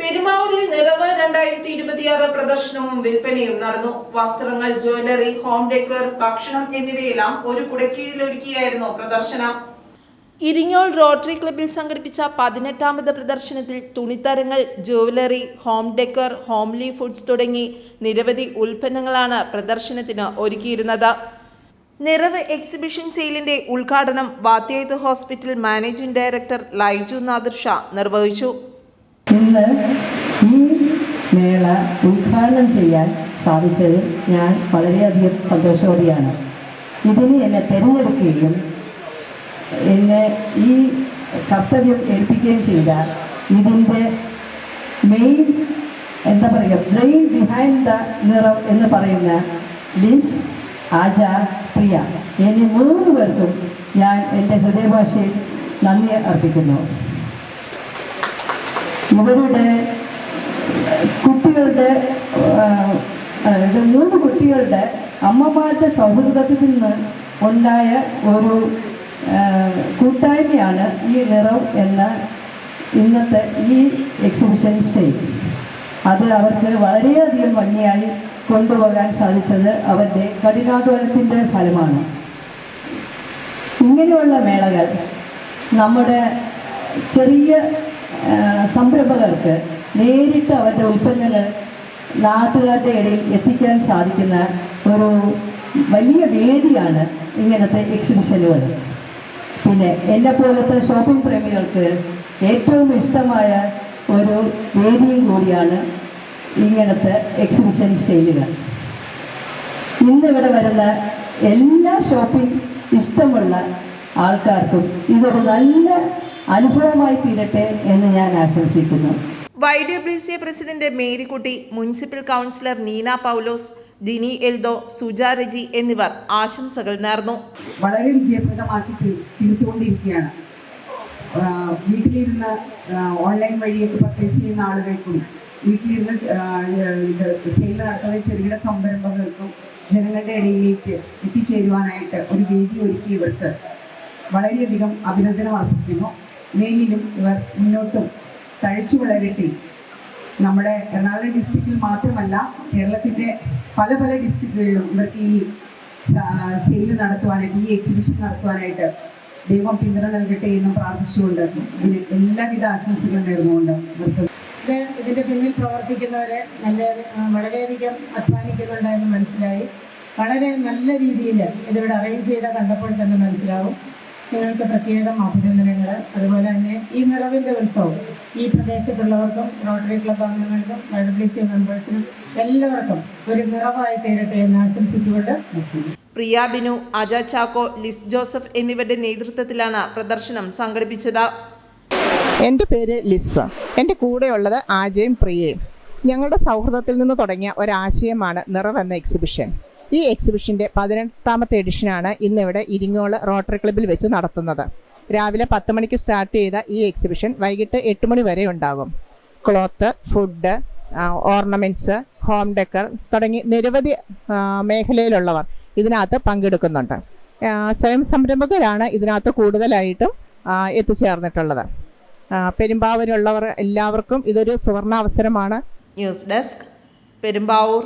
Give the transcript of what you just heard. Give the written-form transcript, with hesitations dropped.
പെരുമ്പാവൂരിൽ നിറവ് 2026 പ്രദർശനവും വിൽപ്പനയും നടന്നു. വസ്ത്രങ്ങൾ, ജ്വല്ലറി, ഹോം ഡെക്കർ, ഭക്ഷണം എന്നിവയെല്ലാം ഒരു കുടക്കീഴിലൊരുക്കിയായിരുന്നു പ്രദർശനം. ഇരിങ്ങോൾ റോട്ടറി ക്ലബ്ബിൽ സംഘടിപ്പിച്ച 18ാമത് പ്രദർശനത്തിൽ തുണിത്തരങ്ങൾ, jewellery, home decor, homely foods തുടങ്ങി നിരവധി ഉൽപ്പന്നങ്ങളാണ് പ്രദർശനത്തിന് ഒരുക്കിയിരുന്നത്. നിറവ് എക്സിബിഷൻ സെയിലിന്റെ ഉദ്ഘാടനം വാത്യായത്ത് hospital managing director Laiju Nadir Shah നിർവഹിച്ചു. ഇന്ന് ഈ മേള ഉദ്ഘാടനം ചെയ്യാൻ സാധിച്ചതിൽ ഞാൻ വളരെയധികം സന്തോഷവതിയാണ്. ഇതിന് എന്നെ തിരഞ്ഞെടുക്കുകയും എന്നെ ഈ കർത്തവ്യം ഏൽപ്പിക്കുകയും ചെയ്ത ഇതിൻ്റെ മെയിൻ ബ്രെയിൻ ബിഹൈൻഡ് ദ നിറം എന്ന് പറയുന്ന ലിസ്, ആജ, പ്രിയ എന്നീ 3 പേർക്കും ഞാൻ എൻ്റെ ഹൃദയഭാഷയിൽ നന്ദി അർപ്പിക്കുന്നു. ഇവരുടെ കുട്ടികളുടെ 3 കുട്ടികളുടെ അമ്മമാരുടെ സൗഹൃദത്തിൽ നിന്ന് ഉണ്ടായ ഒരു കൂട്ടായ്മയാണ് ഈ നിറം എന്ന ഇന്നത്തെ ഈ എക്സിബിഷൻ സെയിൽ. അത് അവർക്ക് വളരെയധികം ഭംഗിയായി കൊണ്ടുപോകാൻ സാധിച്ചത് അവരുടെ കഠിനാധ്വാനത്തിൻ്റെ ഫലമാണ്. ഇങ്ങനെയുള്ള മേളകൾ നമ്മുടെ ചെറിയ സംരംഭകർക്ക് നേരിട്ട് അവരുടെ ഉൽപ്പന്നങ്ങൾ നാട്ടുകാരുടെ ഇടയിൽ എത്തിക്കാൻ സാധിക്കുന്ന ഒരു വലിയ വേദിയാണ് ഇങ്ങനത്തെ എക്സിബിഷനുകൾ. പിന്നെ എന്നെപ്പോലത്തെ ഷോപ്പിംഗ് പ്രേമികൾക്ക് ഏറ്റവും ഇഷ്ടമായ ഒരു വേദിയും കൂടിയാണ് ഇങ്ങനത്തെ എക്സിബിഷൻ സെയിലുകൾ. ഇന്നിവിടെ വരുന്ന എല്ലാ ഷോപ്പിംഗ് ഇഷ്ടമുള്ള ആൾക്കാർക്കും ഇതൊരു നല്ല അനുഭവമായി തീരട്ടെ എന്ന് ഞാൻ ആശംസിക്കുന്നു. YWCA president Marykutty, municipal councillor Neena Paulose, Dini Eldho, Suja Reji എന്നിവർ ആശംസകൾ നേർന്നു. വളരെ വിജയപ്രദമാക്കി തീർത്തുകൊണ്ടിരിക്കുകയാണ്. വീട്ടിലിരുന്ന് ഓൺലൈൻ വഴിയൊക്കെ പർച്ചേസ് ചെയ്യുന്ന ആളുകൾക്കും വീട്ടിലിരുന്ന് സെയിൽ നടത്തുന്ന ചെറുകിട സംരംഭകർക്കും ജനങ്ങളുടെ ഇടയിലേക്ക് എത്തിച്ചേരുവാനായിട്ട് ഒരു വേദി ഒരുക്കിയവർക്ക് വളരെയധികം അഭിനന്ദനം അർപ്പിക്കുന്നു. മേലിലും ഇവർ മുന്നോട്ടും തഴച്ചു വളരട്ടെ. നമ്മുടെ എറണാകുളം ഡിസ്ട്രിക്റ്റിൽ മാത്രമല്ല, കേരളത്തിൻ്റെ പല ഡിസ്ട്രിക്റ്റുകളിലും ഇവർക്ക് ഈ സെയിൽ നടത്തുവാനായിട്ട്, ഈ എക്സിബിഷൻ നടത്തുവാനായിട്ട് ദൈവം പിന്തുണ നൽകട്ടെ എന്നും പ്രാർത്ഥിച്ചുകൊണ്ട് ഇതിന് എല്ലാവിധ ആശംസകളും നേർന്നുകൊണ്ട് നിർത്തുന്നു. ഇതിൻ്റെ പിന്നിൽ പ്രവർത്തിക്കുന്നവരെ വളരെയധികം അധ്വാനിക്കുന്നുണ്ടെന്ന് മനസ്സിലായി. വളരെ നല്ല രീതിയിൽ ഇതിവിടെ അറേഞ്ച് ചെയ്ത കണ്ടപ്പോൾ തന്നെ മനസ്സിലാവും. നിങ്ങൾക്ക് പ്രത്യേകം അഭിനന്ദനങ്ങൾ. അതുപോലെ തന്നെ ഈ നിറവിൻ്റെ ഉത്സവം ഈ പ്രദേശത്തുള്ളവർക്കും റോട്ടറി ക്ലബ്ബ് അംഗങ്ങൾക്കും YWCA മെമ്പേഴ്സിനും എല്ലാവർക്കും ഒരു നിറവായി തീരട്ടെ എന്ന് ആശംസിച്ചുകൊണ്ട് പ്രിയ ബിനു, അജ ചാക്കോ, ലിസ് ജോസഫ് എന്നിവരുടെ നേതൃത്വത്തിലാണ് പ്രദർശനം സംഘടിപ്പിച്ചത്. എൻ്റെ പേര് ലിസ്. എൻ്റെ കൂടെയുള്ളത് ആജയും പ്രിയയും. ഞങ്ങളുടെ സൗഹൃദത്തിൽ നിന്ന് തുടങ്ങിയ ഒരാശയമാണ് നിറവ് എന്ന എക്സിബിഷൻ. ഈ എക്സിബിഷൻ്റെ 18ാമത്തെ എഡിഷനാണ് ഇന്നിവിടെ ഇരിങ്ങോൾ റോട്ടറി ക്ലബ്ബിൽ വെച്ച് നടത്തുന്നത്. രാവിലെ 10 മണിക്ക് സ്റ്റാർട്ട് ചെയ്ത ഈ എക്സിബിഷൻ വൈകിട്ട് 8 മണി വരെ ഉണ്ടാകും. Cloth, food, ornaments, home decker തുടങ്ങി നിരവധി മേഖലയിലുള്ളവർ ഇതിനകത്ത് പങ്കെടുക്കുന്നുണ്ട്. സ്വയം സംരംഭകരാണ് ഇതിനകത്ത് കൂടുതലായിട്ടും എത്തിച്ചേർന്നിട്ടുള്ളത്. പെരുമ്പാവൂരുള്ളവർ എല്ലാവർക്കും ഇതൊരു സുവർണാവസരമാണ്. News desk, Perumbavoor.